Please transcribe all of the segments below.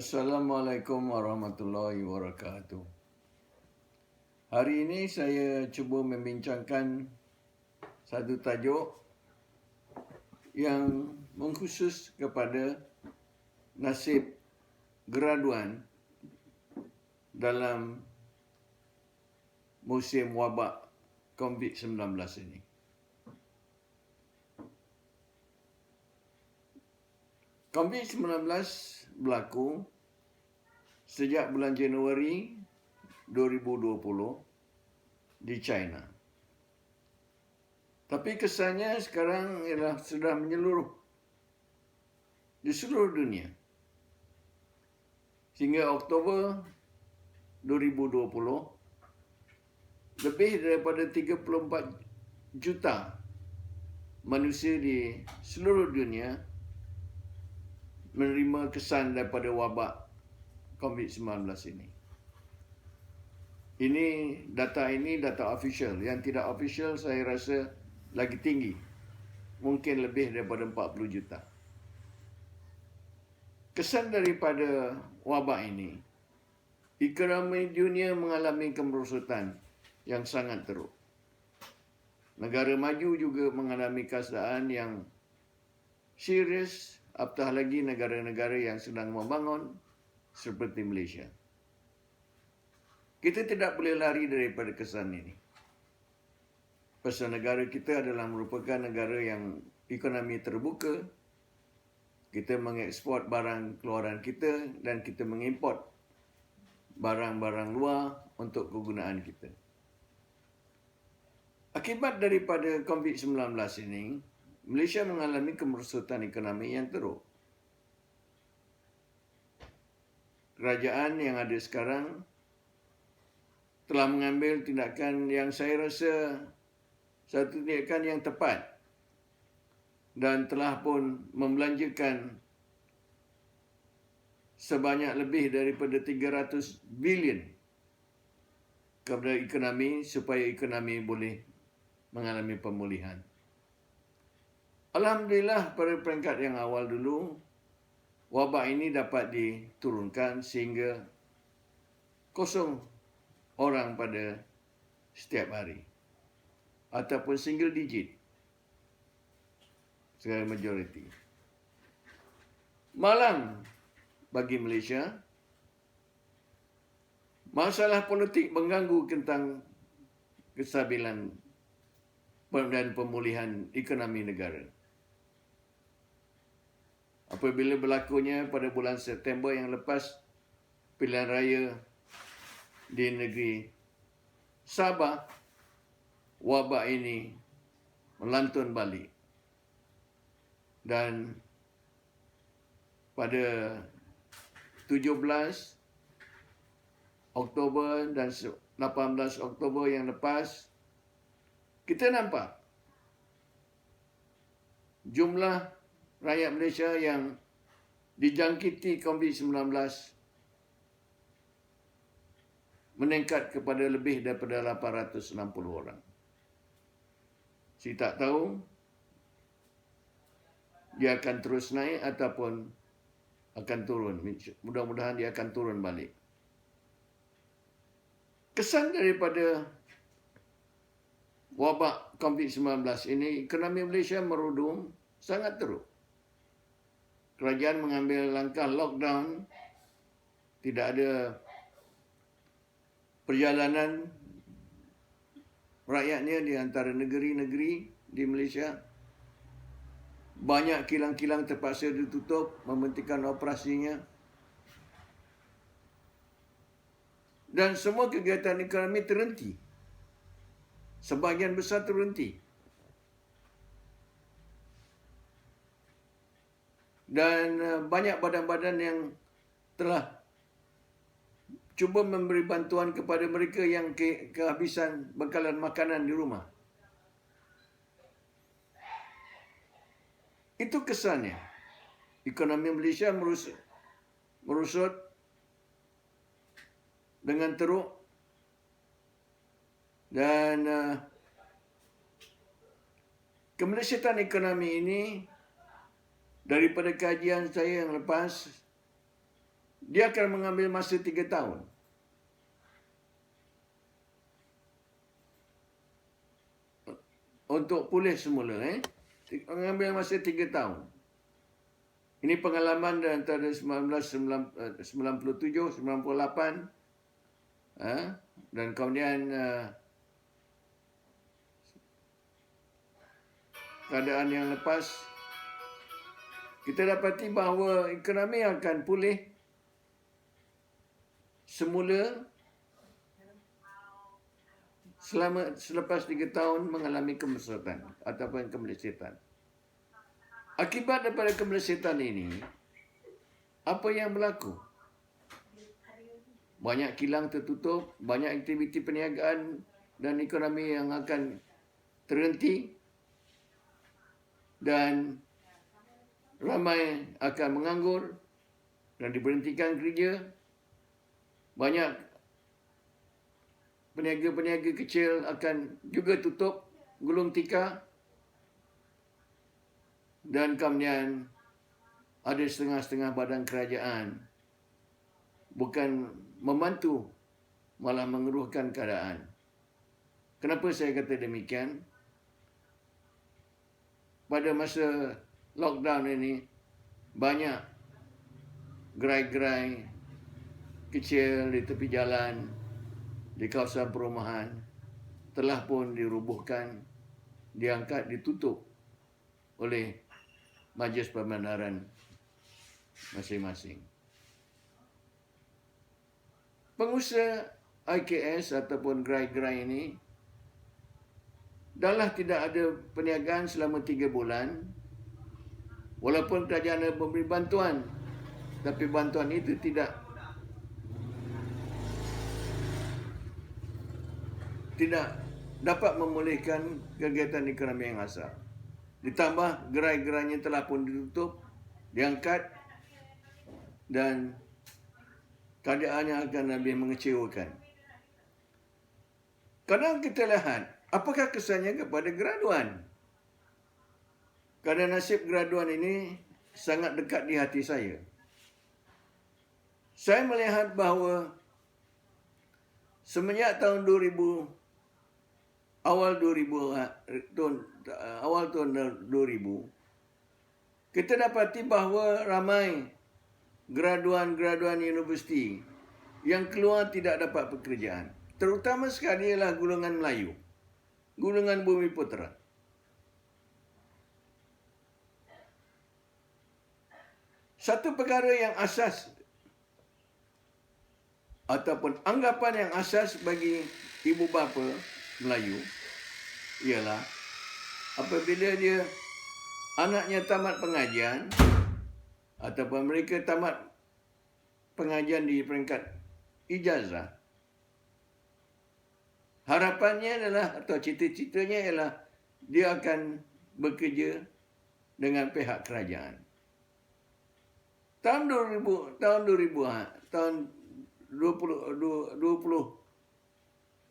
Assalamualaikum warahmatullahi wabarakatuh. Hari ini saya cuba membincangkan satu tajuk yang mengkhusus kepada nasib graduan dalam musim wabak COVID-19 ini. COVID-19 berlaku sejak bulan Januari 2020 di China. Tapi kesannya sekarang ialah sudah menyeluruh di seluruh dunia. Sehingga Oktober 2020, lebih daripada 34 juta manusia di seluruh dunia menerima kesan daripada wabak COVID-19 ini. Data ini data official. Yang tidak official saya rasa lagi tinggi. Mungkin lebih daripada 40 juta. Kesan daripada wabak ini, ekonomi dunia mengalami kemerosotan yang sangat teruk. Negara maju juga mengalami keadaan yang serius, apatah lagi negara-negara yang sedang membangun seperti Malaysia. Kita tidak boleh lari daripada kesan ini. Pasal negara kita adalah merupakan negara yang ekonomi terbuka. Kita mengeksport barang keluaran kita dan kita mengimport barang-barang luar untuk kegunaan kita. Akibat daripada COVID-19 ini, Malaysia mengalami kemerosotan ekonomi yang teruk. Kerajaan yang ada sekarang telah mengambil tindakan yang saya rasa satu tindakan yang tepat dan telah pun membelanjakan sebanyak lebih daripada 300 bilion kepada ekonomi supaya ekonomi boleh mengalami pemulihan. Alhamdulillah pada peringkat yang awal dulu, wabak ini dapat diturunkan sehingga kosong orang pada setiap hari. Ataupun single digit secara majoriti. Malang bagi Malaysia, masalah politik mengganggu tentang kestabilan dan pemulihan ekonomi negara. Apabila berlakunya pada bulan September yang lepas pilihan raya di negeri Sabah, wabak ini melantun balik. Dan pada 17 Oktober dan 18 Oktober yang lepas, kita nampak jumlah rakyat Malaysia yang dijangkiti COVID-19 meningkat kepada lebih daripada 860 orang. Saya tak tahu dia akan terus naik ataupun akan turun. Mudah-mudahan dia akan turun balik. Kesan daripada wabak COVID-19 ini, ekonomi Malaysia merudum sangat teruk. Kerajaan mengambil langkah lockdown, tidak ada perjalanan rakyatnya di antara negeri-negeri di Malaysia. Banyak kilang-kilang terpaksa ditutup, menghentikan operasinya. Dan semua kegiatan ekonomi terhenti. Sebahagian besar terhenti. Dan banyak badan-badan yang telah cuba memberi bantuan kepada mereka yang kehabisan bekalan makanan di rumah. Itu kesannya. Ekonomi Malaysia merosot dengan teruk dan kemerosotan ekonomi ini daripada kajian saya yang lepas dia akan mengambil masa 3 tahun. Untuk pulih semula. Mengambil masa 3 tahun. Ini pengalaman antara 1997, 98. Dan kemudian keadaan yang lepas, kita dapati bahawa ekonomi akan pulih semula selepas 3 tahun mengalami kemerosotan ataupun kemelesetan. Akibat daripada kemelesetan ini, apa yang berlaku? Banyak kilang tertutup, banyak aktiviti perniagaan dan ekonomi yang akan terhenti, dan ramai akan menganggur dan diberhentikan kerja. Banyak peniaga-peniaga kecil akan juga tutup, gulung tikar. Dan kemudian ada setengah-setengah badan kerajaan bukan membantu, malah mengeruhkan keadaan. Kenapa saya kata demikian? Pada masa lockdown ini, banyak gerai-gerai kecil di tepi jalan, di kawasan perumahan, telah pun dirubuhkan, diangkat, ditutup oleh majlis pembenaran masing-masing. Pengusaha IKS ataupun gerai-gerai ini dahlah tidak ada perniagaan selama 3 bulan. Walaupun kerajaan memberi bantuan, tapi bantuan itu tidak dapat memulihkan kegiatan ekonomi yang asal. Ditambah gerai-gerainya telah pun ditutup, diangkat, dan keadaannya akan lebih mengecewakan. Kadang kita lihat, apakah kesannya kepada graduan? Kerana nasib graduan ini sangat dekat di hati saya. Saya melihat bahawa semenjak tahun 2000, awal tahun 2000, kita dapati bahawa ramai graduan-graduan universiti yang keluar tidak dapat pekerjaan. Terutama sekali ialah golongan Melayu, golongan Bumiputera. Satu perkara yang asas ataupun anggapan yang asas bagi ibu bapa Melayu ialah apabila anaknya tamat pengajian ataupun mereka tamat pengajian di peringkat ijazah, harapannya adalah atau cita-citanya ialah dia akan bekerja dengan pihak kerajaan. Tahun 2000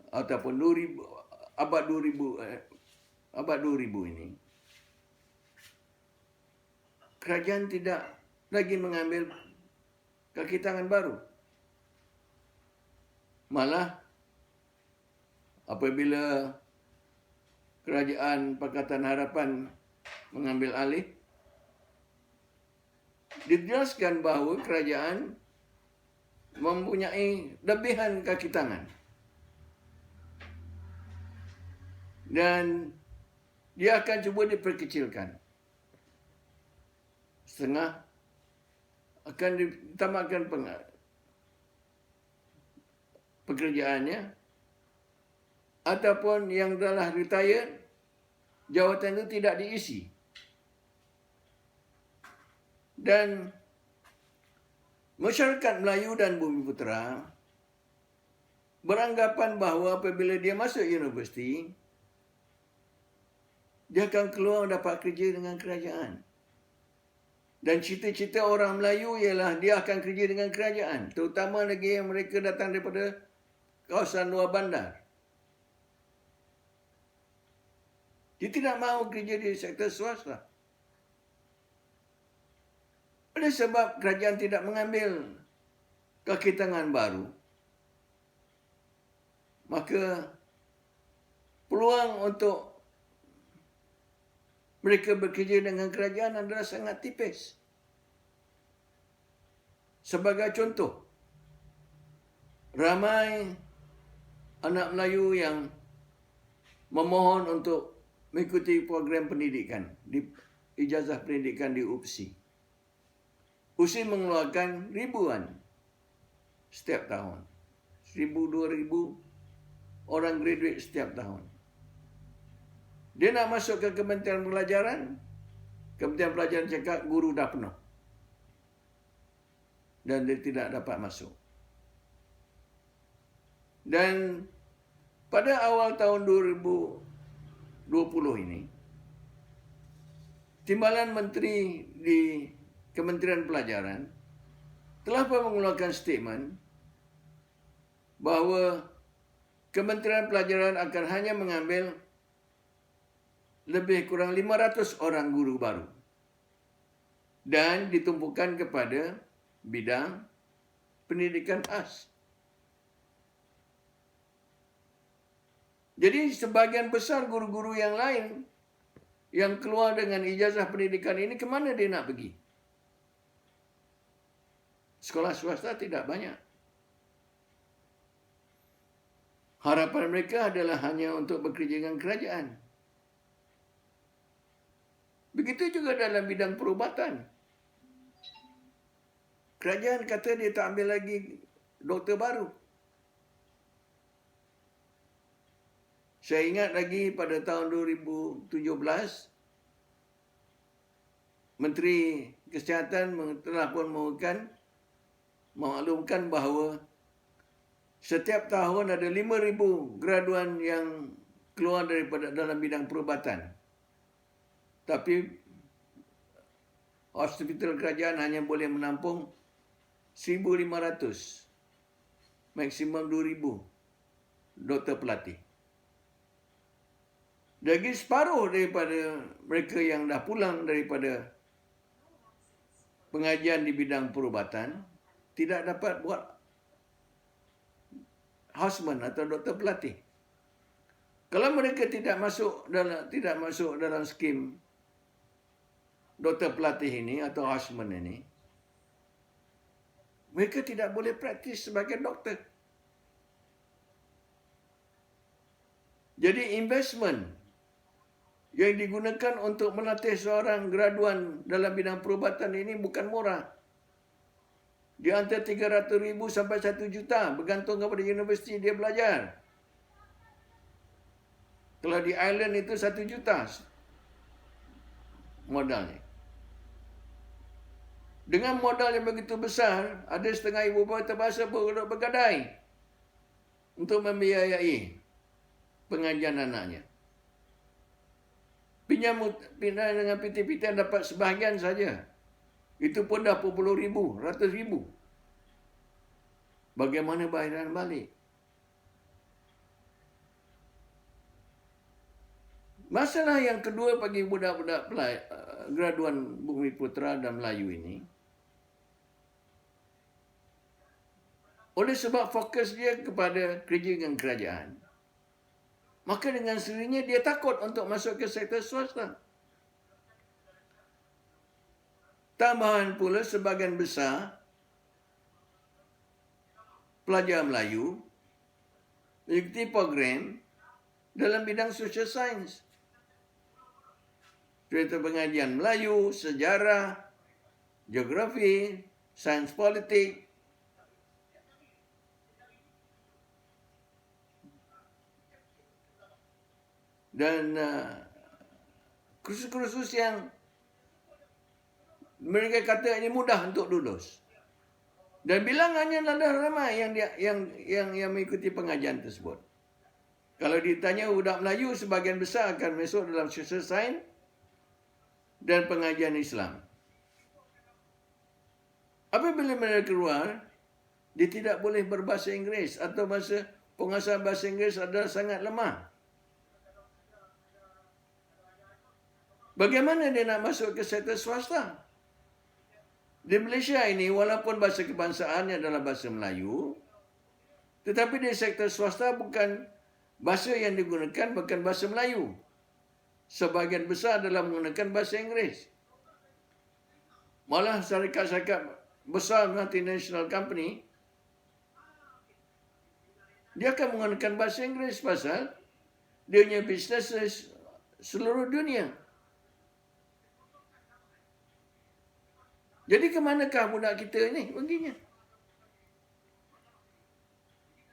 ataupun 2000 abad 2000 ini, kerajaan tidak lagi mengambil kaki tangan baru. Malah apabila kerajaan Pakatan Harapan mengambil alih, dijelaskan bahawa kerajaan mempunyai lebihan kaki tangan. Dan dia akan cuba diperkecilkan. Setengah akan ditamatkan pekerjaannya, ataupun yang telah retired, jawatan itu tidak diisi. Dan masyarakat Melayu dan Bumiputera beranggapan bahawa apabila dia masuk universiti, dia akan keluar dapat kerja dengan kerajaan. Dan cita-cita orang Melayu ialah dia akan kerja dengan kerajaan, terutama lagi yang mereka datang daripada kawasan luar bandar. Dia tidak mahu kerja di sektor swasta. Oleh sebab kerajaan tidak mengambil kaki tangan baru, maka peluang untuk mereka bekerja dengan kerajaan adalah sangat tipis. Sebagai contoh, ramai anak Melayu yang memohon untuk mengikuti program pendidikan, ijazah pendidikan di UPSI. UPSI mengeluarkan ribuan setiap tahun. 1,000-2,000 orang graduate setiap tahun. Dia nak masuk ke Kementerian Pelajaran, Kementerian Pelajaran cakap guru dah penuh. Dan dia tidak dapat masuk. Dan pada awal tahun 2020 ini, Timbalan Menteri di Kementerian Pelajaran telah mengeluarkan statement bahawa Kementerian Pelajaran akan hanya mengambil lebih kurang 500 orang guru baru dan ditumpukan kepada bidang pendidikan khas. Jadi sebahagian besar guru-guru yang lain yang keluar dengan ijazah pendidikan ini, ke mana dia nak pergi? Sekolah swasta tidak banyak. Harapan mereka adalah hanya untuk bekerja dengan kerajaan. Begitu juga dalam bidang perubatan. Kerajaan kata dia tak ambil lagi doktor baru. Saya ingat lagi pada tahun 2017, Menteri Kesihatan telah pun memaklumkan bahawa setiap tahun ada 5,000 graduan yang keluar daripada dalam bidang perubatan. Tapi hospital kerajaan hanya boleh menampung 1,500, maksimum 2,000 doktor pelatih. Lagi separuh daripada mereka yang dah pulang daripada pengajian di bidang perubatan tidak dapat buat houseman atau doktor pelatih. Kalau mereka tidak masuk dalam skim doktor pelatih ini atau houseman ini, mereka tidak boleh praktis sebagai doktor. Jadi investment yang digunakan untuk melatih seorang graduan dalam bidang perubatan ini bukan murah. Di antara 300,000 sampai 1 juta, bergantung kepada universiti dia belajar. Kalau di Ireland itu 1 juta modalnya. Dengan modal yang begitu besar, ada setengah ibu bapa terpaksa bergadai untuk membiayai pengajian anaknya. Pinjam dengan PT-PT yang dapat sebahagian saja. Itu pun dah puluh ribu, ratus ribu. Bagaimana bayaran balik? Masalah yang kedua bagi budak-budak graduan Bumi Putera dan Melayu ini, oleh sebab fokus dia kepada kerja dengan kerajaan, maka dengan sendirinya dia takut untuk masuk ke sektor swasta. Tambahan pula sebahagian besar pelajar Melayu mengikuti program dalam bidang social science. Contoh pengajian Melayu, sejarah, geografi, sains politik. Dan kursus-kursus yang mereka kata ini mudah untuk lulus. Dan bilangannya adalah ramai yang mengikuti pengajian tersebut. Kalau ditanya budak Melayu, sebagian besar akan masuk dalam social science dan pengajian Islam. Apabila mereka keluar, dia tidak boleh berbahasa Inggeris atau penguasaan bahasa Inggeris adalah sangat lemah. Bagaimana dia nak masuk ke sektor swasta? Di Malaysia ini, walaupun bahasa kebangsaannya adalah bahasa Melayu, tetapi di sektor swasta bukan bahasa yang digunakan, bukan bahasa Melayu. Sebahagian besar adalah menggunakan bahasa Inggeris. Malah syarikat-syarikat besar multinational company, dia akan menggunakan bahasa Inggeris pasal dia punya bisnes seluruh dunia. Jadi ke manakah budak kita ini perginya?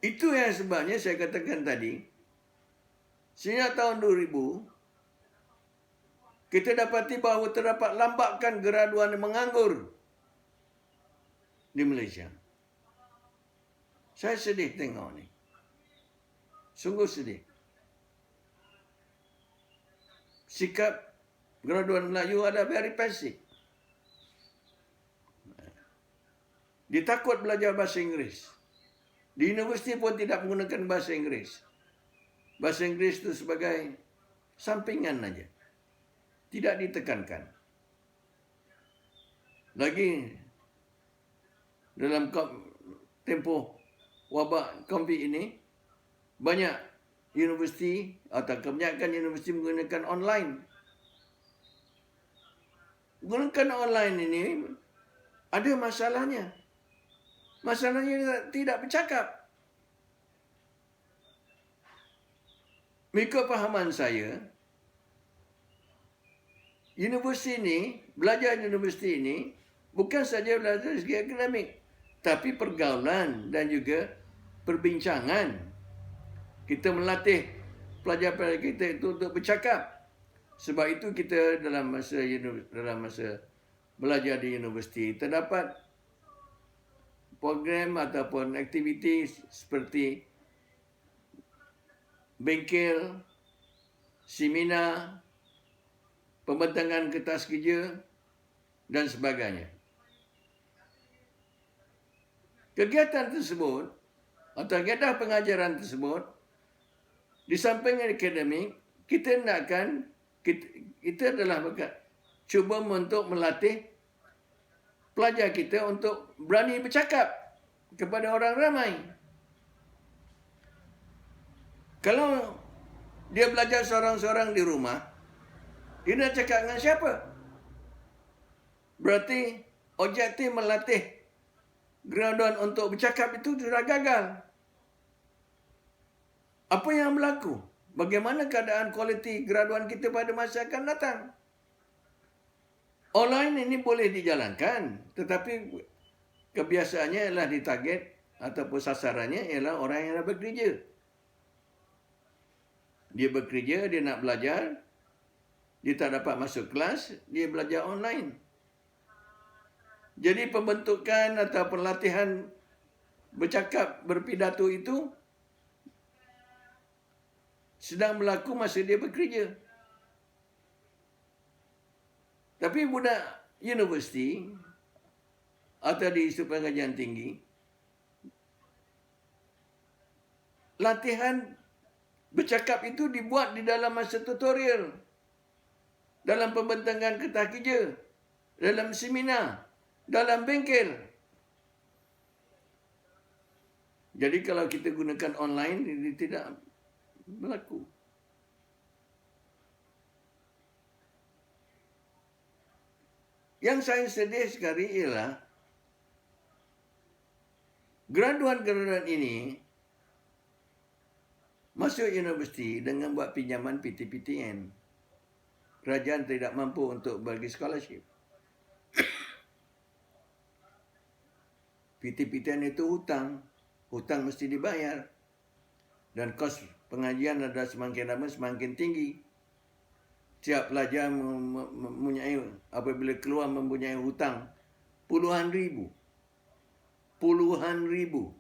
Itu yang sebabnya saya katakan tadi, sejak tahun 2000, kita dapati bahawa terdapat lambakan graduan menganggur di Malaysia. Saya sedih tengok ni. Sungguh sedih. Sikap graduan Melayu ada very passive. Dia takut belajar bahasa Inggeris. Di universiti pun tidak menggunakan bahasa Inggeris. Bahasa Inggeris itu sebagai sampingan saja. Tidak ditekankan. Lagi dalam tempoh wabak COVID ini, banyak universiti atau kebanyakan universiti menggunakan online. Menggunakan online ini ada masalahnya. Masalahnya tidak bercakap. Mengikut pahaman saya, universiti ini, belajar universiti ini, bukan saja belajar dari segi akademik, tapi pergaulan dan juga perbincangan. Kita melatih pelajar-pelajar kita itu untuk bercakap. Sebab itu kita dalam masa belajar di universiti, terdapat program ataupun aktiviti seperti bengkel, seminar, pembentangan kertas kerja dan sebagainya. Kegiatan tersebut atau kegiatan pengajaran tersebut, di samping akademik, kita nakkan kita adalah cuba untuk melatih pelajar kita untuk berani bercakap kepada orang ramai. Kalau dia belajar seorang-seorang di rumah, dia nak cakap dengan siapa? Berarti objektif melatih graduan untuk bercakap itu sudah gagal. Apa yang berlaku? Bagaimana keadaan kualiti graduan kita pada masa akan datang? Online ini boleh dijalankan, tetapi kebiasaannya ialah ditarget ataupun sasarannya ialah orang yang dah bekerja. Dia bekerja, dia nak belajar, dia tak dapat masuk kelas, dia belajar online. Jadi pembentukan atau pelatihan bercakap, berpidato itu sedang berlaku masa dia bekerja. Tapi budak universiti atau di institut pengajian tinggi, latihan bercakap itu dibuat di dalam masa tutorial, dalam pembentangan kertas kerja, dalam seminar, dalam bengkel. Jadi kalau kita gunakan online, ini tidak berlaku. Yang saya sedih sekali ialah graduan-graduan ini masuk universiti dengan buat pinjaman PTPTN. Kerajaan tidak mampu untuk bagi scholarship. PTPTN itu hutang. Hutang mesti dibayar. Dan kos pengajian ada semakin lama semakin tinggi. Setiap pelajar mempunyai, apabila keluar mempunyai hutang puluhan ribu. Puluhan ribu.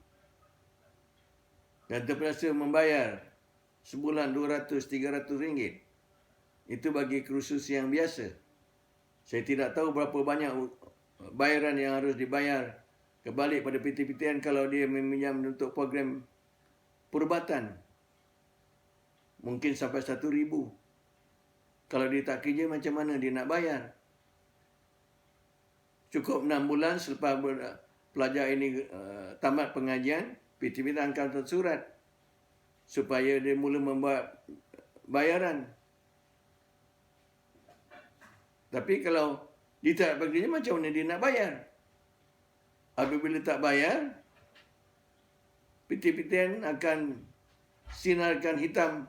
Dan terpaksa membayar sebulan 200-300 ringgit. Itu bagi kursus yang biasa. Saya tidak tahu berapa banyak bayaran yang harus dibayar kembali pada PTPTN kalau dia meminjam untuk program perubatan. Mungkin sampai 1,000. Kalau dia tak kerja, macam mana dia nak bayar? Cukup 6 bulan selepas pelajar ini tamat pengajian, PTPTN akan hantar surat supaya dia mula membuat bayaran. Tapi kalau dia tak dapat kerja, macam mana dia nak bayar? Apabila tak bayar, PTPTN akan sinarkan hitam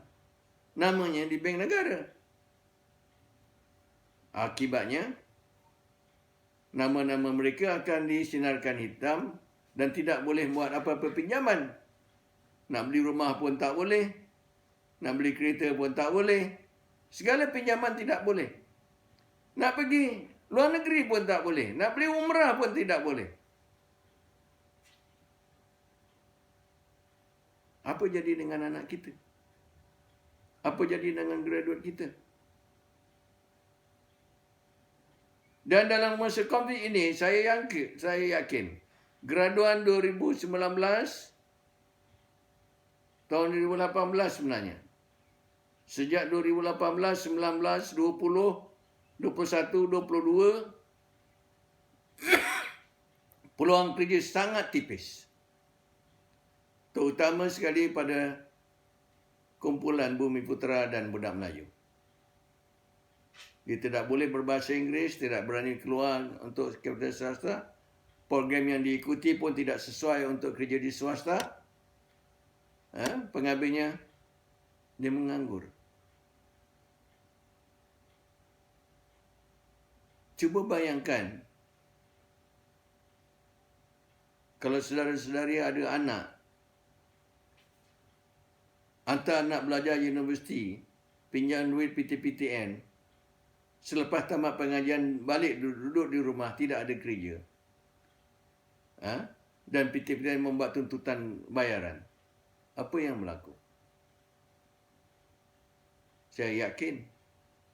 namanya di bank negara. Akibatnya, nama-nama mereka akan disinarkan hitam dan tidak boleh buat apa-apa pinjaman. Nak beli rumah pun tak boleh. Nak beli kereta pun tak boleh. Segala pinjaman tidak boleh. Nak pergi luar negeri pun tak boleh. Nak beli umrah pun tidak boleh. Apa jadi dengan anak kita? Apa jadi dengan graduate kita? Dan dalam masa COVID ini, saya yakin graduan 2019, tahun 2018 sebenarnya. Sejak 2018, 19, 20, 21, 22, peluang kerja sangat tipis. Terutama sekali pada kumpulan Bumi Putera dan budak Melayu. Dia tidak boleh berbahasa Inggeris, tidak berani keluar untuk kapital swasta. Program yang diikuti pun tidak sesuai untuk kerja di swasta. Pengambilnya, dia menganggur. Cuba bayangkan, kalau saudara-saudari ada anak, hantar anak belajar universiti, pinjam duit PTPTN, selepas tamat pengajian balik duduk di rumah, tidak ada kerja. Dan PTPTN membuat tuntutan bayaran. Apa yang berlaku? Saya yakin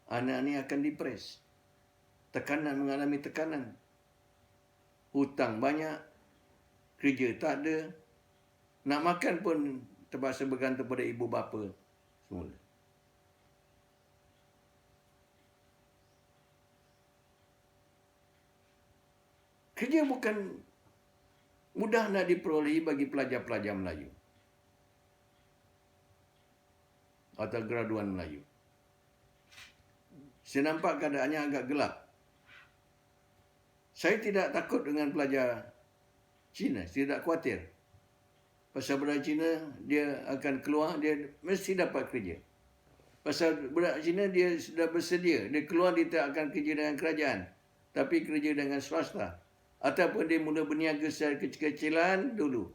anak ini akan depres. Mengalami tekanan. Hutang banyak, kerja tak ada, nak makan pun terpaksa bergantung pada ibu bapa semula. Kerja bukan mudah nak diperolehi bagi pelajar-pelajar Melayu atau graduan Melayu. Saya nampak keadaannya agak gelap. Saya tidak takut dengan pelajar Cina, saya tidak khawatir. Pasal budak Cina, dia akan keluar, dia mesti dapat kerja. Pasal budak Cina, dia sudah bersedia. Dia keluar, dia tak akan kerja dengan kerajaan, tapi kerja dengan swasta. Ataupun dia mula berniaga secara kecil-kecilan dulu.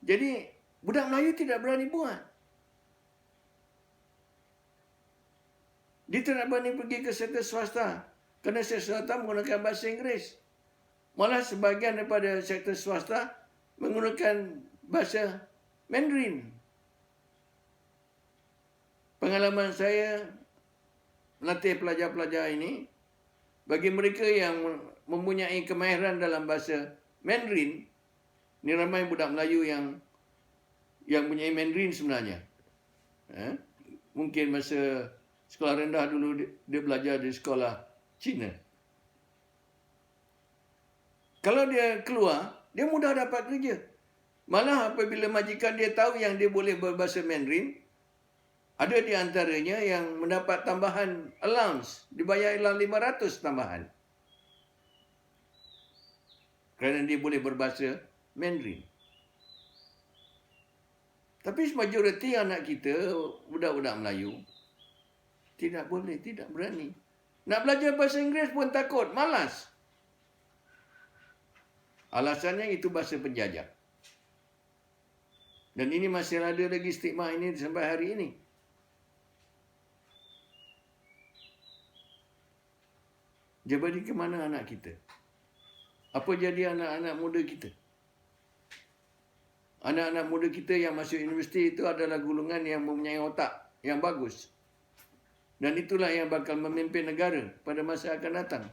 Jadi, budak Melayu tidak berani buat. Dia tidak berani pergi ke sektor swasta. Kerana sektor swasta menggunakan bahasa Inggeris. Malah sebahagian daripada sektor swasta menggunakan bahasa Mandarin. Pengalaman saya melatih pelajar-pelajar ini, bagi mereka yang mempunyai kemahiran dalam bahasa Mandarin, ini ramai budak Melayu yang mempunyai Mandarin sebenarnya. Mungkin masa sekolah rendah dulu dia belajar di sekolah Cina. Kalau dia keluar, dia mudah dapat kerja. Malah apabila majikan dia tahu yang dia boleh berbahasa Mandarin, ada di antaranya yang mendapat tambahan allowance, dibayar 500 tambahan. Kerana dia boleh berbahasa Mandarin. Tapi majoriti anak kita, budak-budak Melayu, tidak boleh, tidak berani. Nak belajar bahasa Inggeris pun takut, malas. Alasannya itu bahasa penjajah. Dan ini masih ada lagi stigma ini sampai hari ini. Jadi ke mana anak kita? Apa jadi anak-anak muda kita? Anak-anak muda kita yang masuk universiti itu adalah golongan yang mempunyai otak yang bagus. Dan itulah yang bakal memimpin negara pada masa akan datang.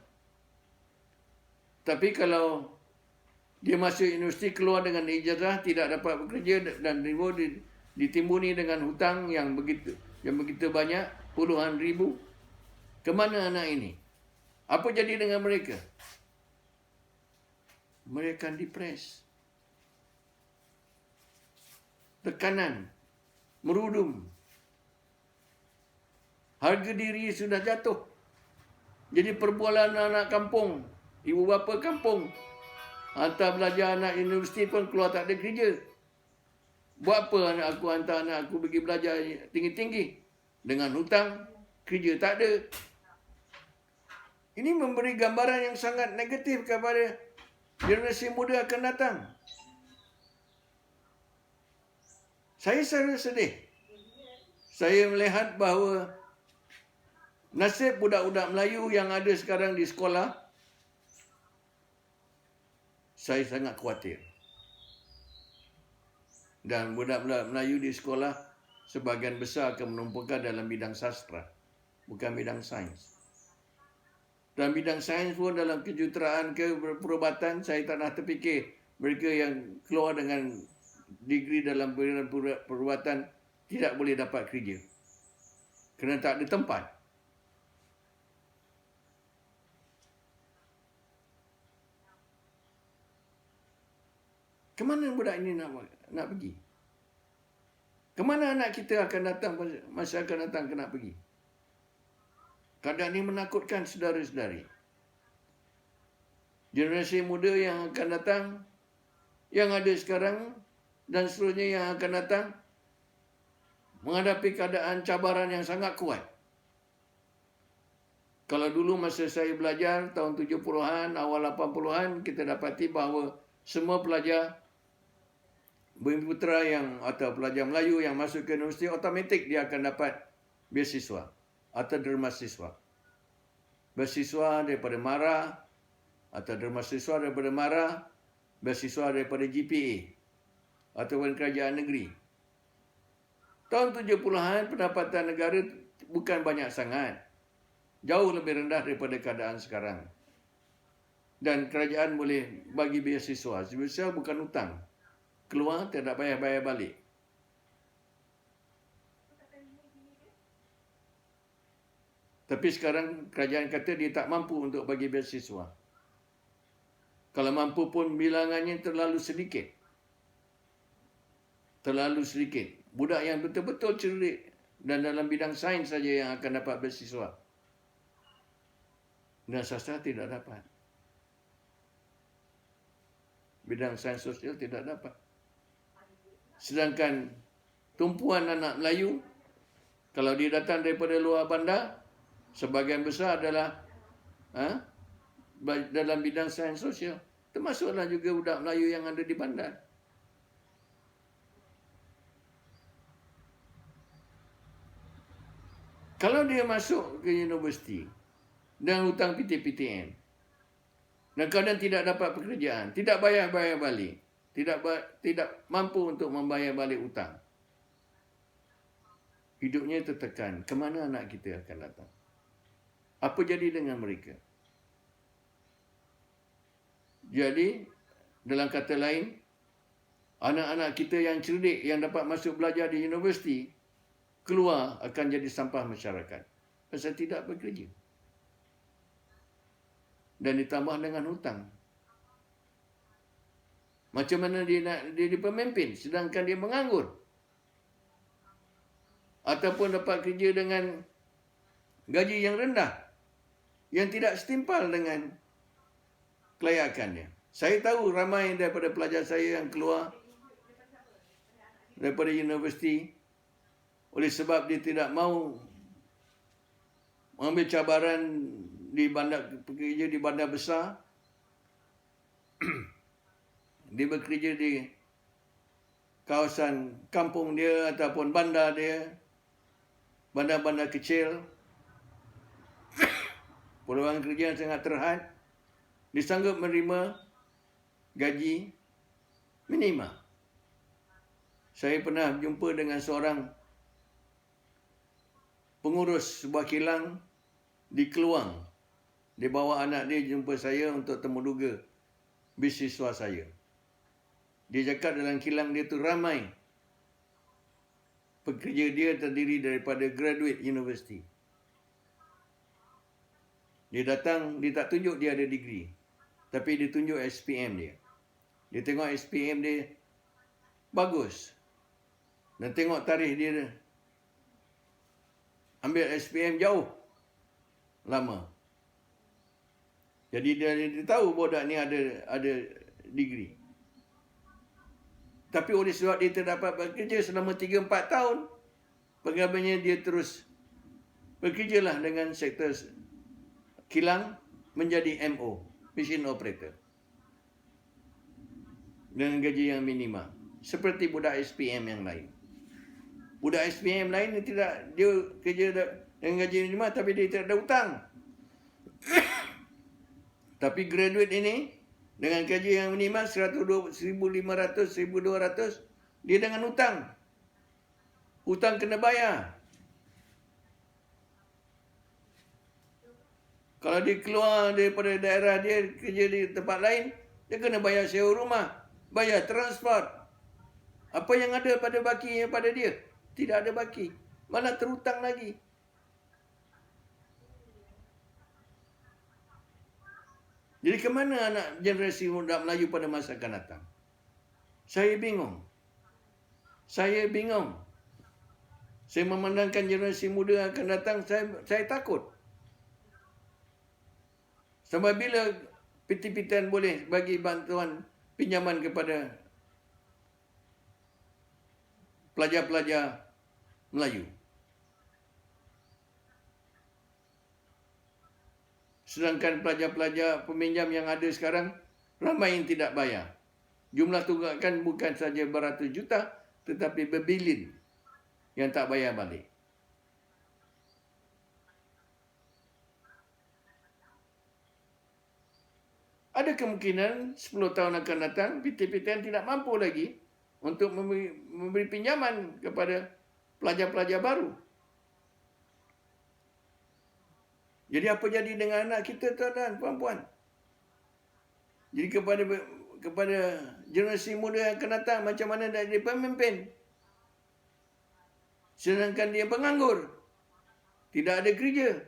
Tapi kalau dia masuk universiti, keluar dengan ijazah, tidak dapat bekerja dan ditimbuni dengan hutang yang begitu banyak, puluhan ribu. Kemana anak ini? Apa jadi dengan mereka? Mereka depres. Tekanan, merudum. Harga diri sudah jatuh. Jadi perbualan anak kampung, ibu bapa kampung, hantar belajar anak universiti pun keluar tak ada kerja. Buat apa anak aku hantar anak aku pergi belajar tinggi-tinggi? Dengan hutang, kerja tak ada. Ini memberi gambaran yang sangat negatif kepada generasi muda akan datang. Saya sangat sedih. Saya melihat bahawa nasib budak-budak Melayu yang ada sekarang di sekolah, saya sangat khawatir. Dan budak-budak Melayu di sekolah sebahagian besar akan menumpukan dalam bidang sastra, bukan bidang sains. Dan bidang sains pun dalam kejuruteraan ke perubatan, saya tak nak terfikir mereka yang keluar dengan degree dalam bidang perubatan tidak boleh dapat kerja. Kerana tak ada tempat. Kemana budak ini nak pergi? Kemana anak kita akan datang, masa akan datang kena pergi? Keadaan ini menakutkan saudara-saudari. Generasi muda yang akan datang, yang ada sekarang dan seterusnya yang akan datang, menghadapi keadaan cabaran yang sangat kuat. Kalau dulu masa saya belajar tahun 70-an, awal 80-an, kita dapati bahawa semua pelajar Bumi Putera atau pelajar Melayu yang masuk ke universiti, automatik dia akan dapat beasiswa atau derma siswa. Beasiswa daripada MARA atau derma siswa daripada MARA, beasiswa daripada GPA ataupun kerajaan negeri. Tahun 70-an pendapatan negara bukan banyak sangat. Jauh lebih rendah daripada keadaan sekarang. Dan kerajaan boleh bagi beasiswa. Beasiswa bukan hutang. Keluar tidak payah bayar balik. Tapi sekarang kerajaan kata dia tak mampu untuk bagi beasiswa. Kalau mampu pun bilangannya terlalu sedikit. Terlalu sedikit. Budak yang betul-betul cerdik dan dalam bidang sains saja yang akan dapat beasiswa. Dan sastra tidak dapat. Bidang sains sosial tidak dapat. Sedangkan tumpuan anak Melayu, kalau dia datang daripada luar bandar, sebahagian besar adalah dalam bidang sains sosial. Termasuklah juga budak Melayu yang ada di bandar. Kalau dia masuk ke universiti dengan hutang PTPTN, dan kadang tidak dapat pekerjaan, tidak bayar balik, tidak mampu untuk membayar balik hutang, hidupnya tertekan. Kemana anak kita akan datang? Apa jadi dengan mereka? Jadi, dalam kata lain, anak-anak kita yang cerdik, yang dapat masuk belajar di universiti, keluar akan jadi sampah masyarakat. Pasal tidak bekerja. Dan ditambah dengan hutang. Macam mana dia nak jadi pemimpin sedangkan dia menganggur? Ataupun dapat kerja dengan gaji yang rendah, yang tidak setimpal dengan kelayakannya. Saya tahu ramai daripada pelajar saya yang keluar daripada universiti oleh sebab dia tidak mahu mengambil cabaran di bekerja di bandar besar. Dia bekerja di kawasan kampung dia ataupun bandar dia, bandar-bandar kecil, peluang kerja yang sangat terhad, disanggup menerima gaji minima. Saya pernah berjumpa dengan seorang pengurus sebuah kilang di Keluang. Dia bawa anak dia jumpa saya untuk temuduga beasiswa saya. Dia cakap dalam kilang dia tu ramai pekerja dia terdiri daripada graduate university. Dia datang, dia tak tunjuk dia ada degree. Tapi dia tunjuk SPM dia. Dia tengok SPM dia bagus. Dan tengok tarikh dia ambil SPM jauh lama. Jadi dia tahu budak ni ada degree. Tapi oleh sebab dia terdapat bekerja selama 3-4 tahun, pegawainya dia terus bekerjalah dengan sektor kilang menjadi MO, machine operator. Dengan gaji yang minima. Seperti budak SPM yang lain. Budak SPM lain dia kerja dengan gaji minima tapi dia tidak ada hutang. Tapi graduate ini dengan gaji yang minima 1,500, 1,200, dia dengan hutang. Hutang kena bayar. Kalau dia keluar daripada daerah dia kerja di tempat lain, dia kena bayar sewa rumah, bayar transport. Apa yang ada pada baki pada dia? Tidak ada baki. Malah terhutang lagi. Jadi ke mana anak generasi muda Melayu pada masa akan datang? Saya bingung. Saya bingung. Saya memandangkan generasi muda akan datang, saya takut. Sampai bila PT-PTN boleh bagi bantuan pinjaman kepada pelajar-pelajar Melayu? Sedangkan pelajar-pelajar peminjam yang ada sekarang, ramai yang tidak bayar. Jumlah tunggakan bukan saja beratus juta, tetapi berbilion yang tak bayar balik. Ada kemungkinan 10 tahun akan datang, PT-PTN tidak mampu lagi untuk memberi pinjaman kepada pelajar-pelajar baru. Jadi apa jadi dengan anak kita, tuan dan puan-puan? Jadi kepada generasi muda yang akan datang, macam mana dia pemimpin? Sedangkan dia penganggur. Tidak ada kerja.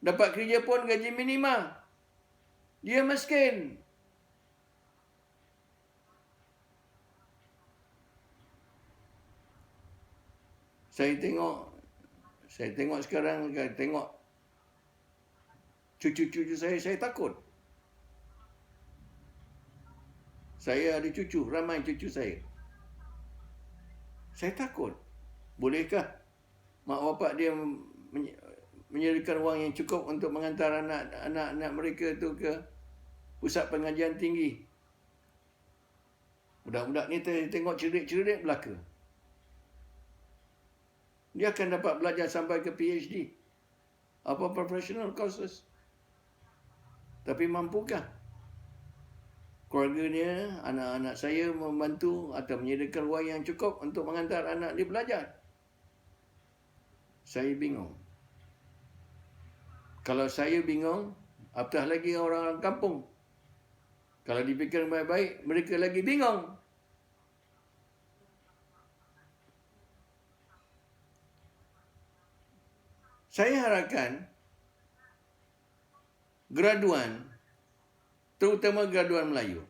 Dapat kerja pun gaji minima. Dia miskin. Saya tengok sekarang, tengok cucu-cucu saya takut. Saya ada cucu, ramai cucu saya. Saya takut. Bolehkah mak bapak dia menyediakan wang yang cukup untuk menghantar anak-anak mereka tu ke pusat pengajian tinggi? Budak-budak ni tengok cerdik-cerdik belaka. Dia akan dapat belajar sampai ke PhD. Apa professional courses. Tapi mampukah keluarganya, anak-anak saya membantu atau menyediakan wang yang cukup untuk menghantar anak dia belajar? Saya bingung. Kalau saya bingung, apatah lagi orang-orang kampung. Kalau dipikir baik-baik, mereka lagi bingung. Saya harapkan graduan, terutama graduan Melayu.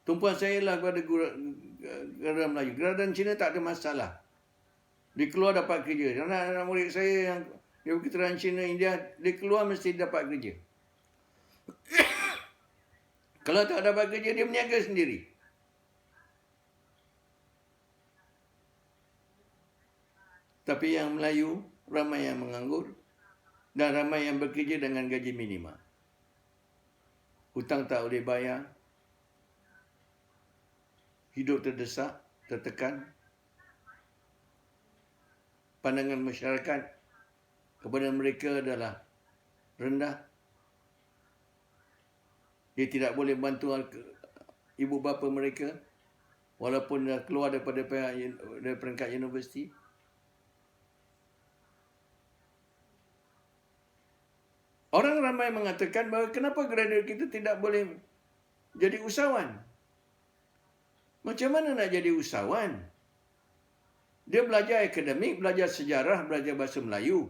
Tumpuan saya lah kepada graduan Melayu. Graduan Cina tak ada masalah. Dia keluar dapat kerja. Anak-anak murid saya yang berketurunan Cina, India, dia keluar mesti dapat kerja. Kalau tak dapat kerja, dia berniaga sendiri. Tapi yang Melayu, ramai yang menganggur dan ramai yang bekerja dengan gaji minima. Hutang tak boleh bayar. Hidup terdesak, tertekan. Pandangan masyarakat kepada mereka adalah rendah. Dia tidak boleh bantu ibu bapa mereka walaupun dah keluar daripada peringkat universiti. Orang ramai mengatakan bahawa kenapa graduate kita tidak boleh jadi usahawan? Macam mana nak jadi usahawan? Dia belajar akademik, belajar sejarah, belajar bahasa Melayu,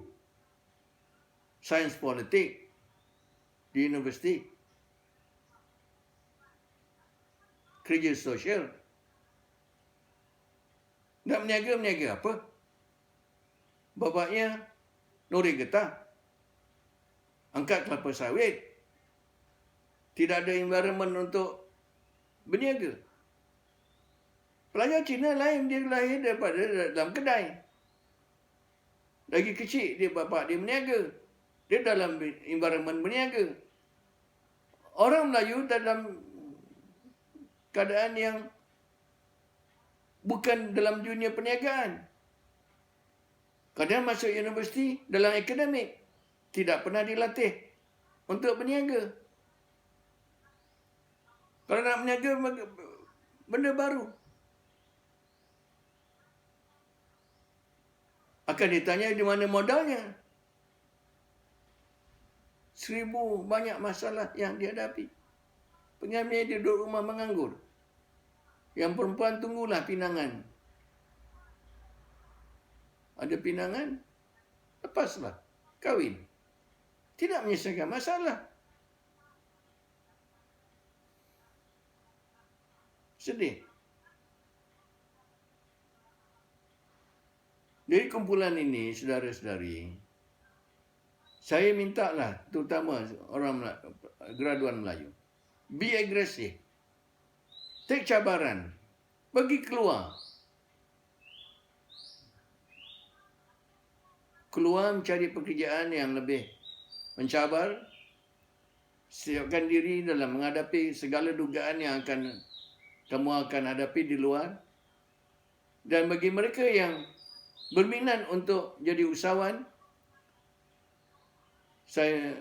sains politik di universiti, kerja sosial. Nak meniaga apa? Bapaknya lori getah, angkat kelapa sawit. Tidak ada environment untuk berniaga. Pelajar Cina lain, dia lahir daripada dalam kedai. Lagi kecil dia bapa dia berniaga. Dia dalam environment berniaga. Orang Melayu dalam keadaan yang bukan dalam dunia perniagaan. Kadang masuk universiti dalam akademik, tidak pernah dilatih untuk berniaga. Kalau nak berniaga, benda baru. Akan ditanya di mana modalnya. 1000 banyak masalah yang dihadapi. Pengambil dia duduk rumah menganggur. Yang perempuan tunggulah pinangan. Ada pinangan, lepaslah, kahwin. Tidak menyelesaikan masalah. Sedih. Dari kumpulan ini, saudara-saudari, saya mintalah, terutama orang graduan Melayu, be aggressive. Take cabaran. Pergi keluar. Keluar mencari pekerjaan yang lebih mencabar. Siapkan diri dalam menghadapi segala dugaan yang kamu akan hadapi di luar. Dan bagi mereka yang berminat untuk jadi usahawan, saya,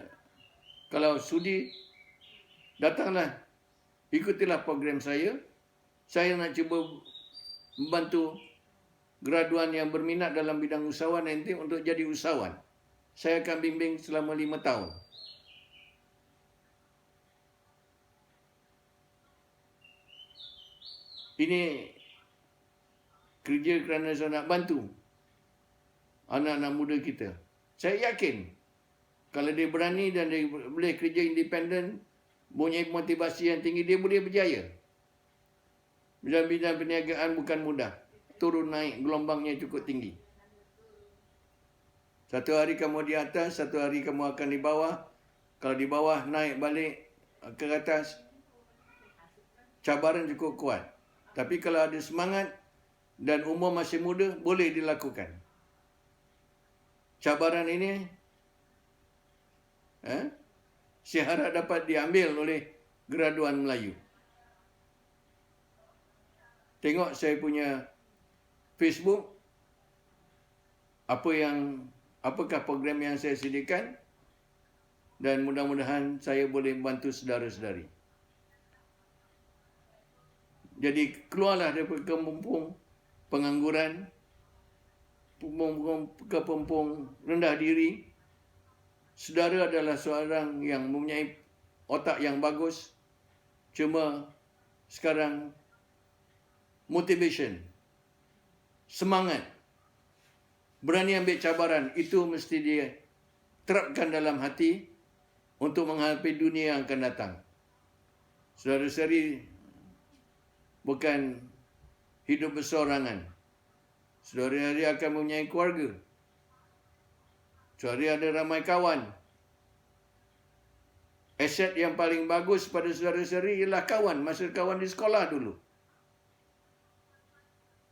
kalau sudi, datanglah, ikutilah program saya. Saya nak cuba membantu graduan yang berminat dalam bidang usahawan nanti untuk jadi usahawan. Saya akan bimbing selama 5 tahun. Ini kerja kerana saya nak bantu anak-anak muda kita. Saya yakin kalau dia berani dan dia boleh kerja independen, punya motivasi yang tinggi, dia boleh berjaya. Dalam bidang perniagaan bukan mudah. Turun naik gelombangnya cukup tinggi. Satu hari kamu di atas, satu hari kamu akan di bawah. Kalau di bawah naik balik ke atas, cabaran cukup kuat. Tapi kalau ada semangat dan umur masih muda, boleh dilakukan. Cabaran ini saya harap dapat diambil oleh graduan Melayu. Tengok saya punya Facebook, apakah program yang saya sediakan, dan mudah-mudahan saya boleh membantu saudara-saudari. Jadi keluarlah daripada kemumpung pengangguran, kemumpung rendah diri. Saudara adalah seorang yang mempunyai otak yang bagus. Cuma sekarang motivation, semangat, berani ambil cabaran, itu mesti dia terapkan dalam hati untuk menghadapi dunia yang akan datang. Saudara-saudari bukan hidup bersorangan. Saudara-saudari akan mempunyai keluarga. Saudara ada ramai kawan. Aset yang paling bagus pada saudara-saudari ialah kawan. Masa kawan di sekolah dulu.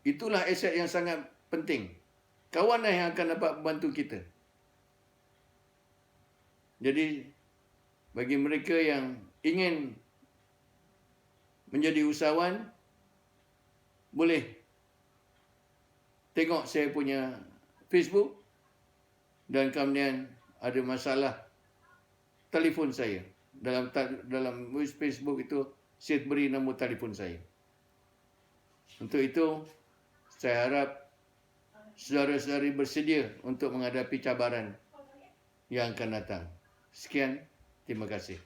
Itulah aset yang sangat penting. Kawanlah yang akan dapat membantu kita. Jadi, bagi mereka yang ingin menjadi usahawan, boleh tengok saya punya Facebook, dan kemudian ada masalah, telefon saya. Dalam Facebook itu, saya beri nombor telefon saya. Untuk itu, saya harap saudara-saudari bersedia untuk menghadapi cabaran yang akan datang. Sekian, terima kasih.